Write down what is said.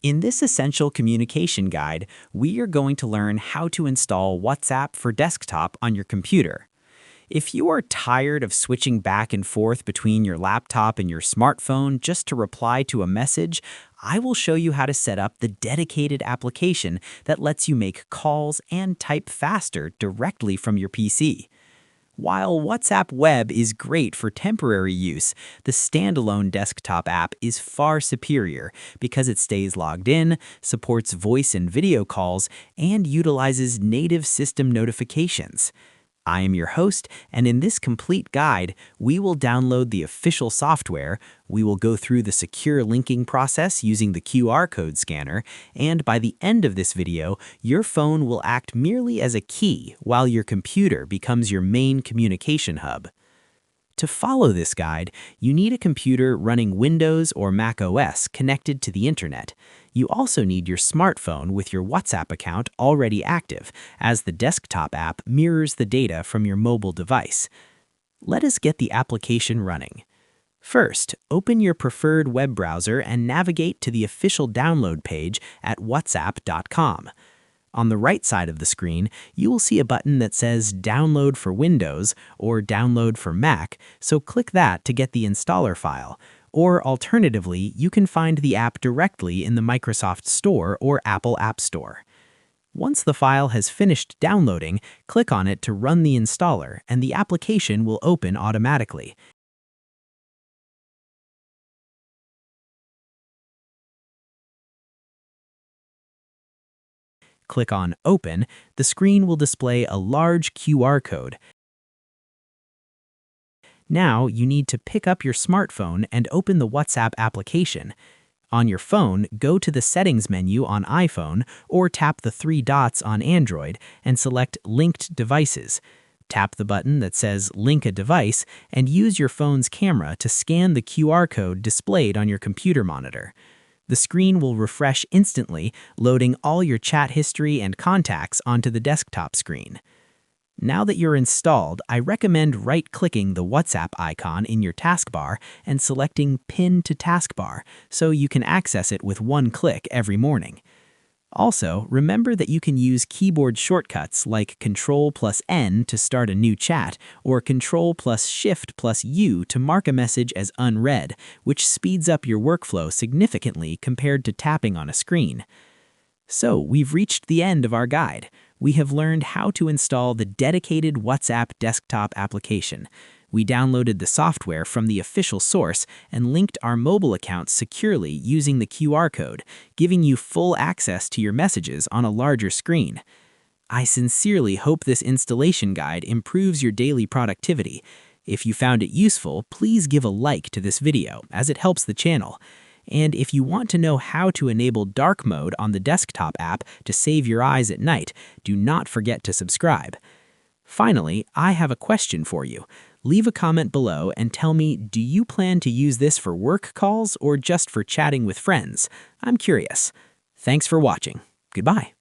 In this essential communication guide, we are going to learn how to install WhatsApp for desktop on your computer. If you are tired of switching back and forth between your laptop and your smartphone just to reply to a message, I will show you how to set up the dedicated application that lets you make calls and type faster directly from your PC. While WhatsApp Web is great for temporary use, the standalone desktop app is far superior because it stays logged in, supports voice and video calls, and utilizes native system notifications. I am your host, and in this complete guide, we will download the official software, we will go through the secure linking process using the QR code scanner, and by the end of this video, your phone will act merely as a key while your computer becomes your main communication hub. To follow this guide, you need a computer running Windows or Mac OS connected to the internet. You also need your smartphone with your WhatsApp account already active, as the desktop app mirrors the data from your mobile device. Let us get the application running. First, open your preferred web browser and navigate to the official download page at whatsapp.com. On the right side of the screen, you will see a button that says Download for Windows or Download for Mac, so click that to get the installer file. Or alternatively, you can find the app directly in the Microsoft Store or Apple App Store. Once the file has finished downloading, click on it to run the installer and the application will open automatically. Click on Open, the screen will display a large QR code. Now you need to pick up your smartphone and open the WhatsApp application. On your phone, go to the Settings menu on iPhone or tap the three dots on Android and select Linked Devices. Tap the button that says Link a Device and use your phone's camera to scan the QR code displayed on your computer monitor. The screen will refresh instantly, loading all your chat history and contacts onto the desktop screen. Now that you're installed, I recommend right-clicking the WhatsApp icon in your taskbar and selecting Pin to Taskbar so you can access it with one click every morning. Also, remember that you can use keyboard shortcuts like Ctrl+N to start a new chat or Ctrl+Shift+U to mark a message as unread, which speeds up your workflow significantly compared to tapping on a screen. So, we've reached the end of our guide. We have learned how to install the dedicated WhatsApp desktop application. We downloaded the software from the official source and linked our mobile accounts securely using the QR code, giving you full access to your messages on a larger screen. I sincerely hope this installation guide improves your daily productivity. If you found it useful, please give a like to this video, as it helps the channel. And if you want to know how to enable dark mode on the desktop app to save your eyes at night, do not forget to subscribe. Finally, I have a question for you. Leave a comment below and tell me, do you plan to use this for work calls or just for chatting with friends? I'm curious. Thanks for watching. Goodbye.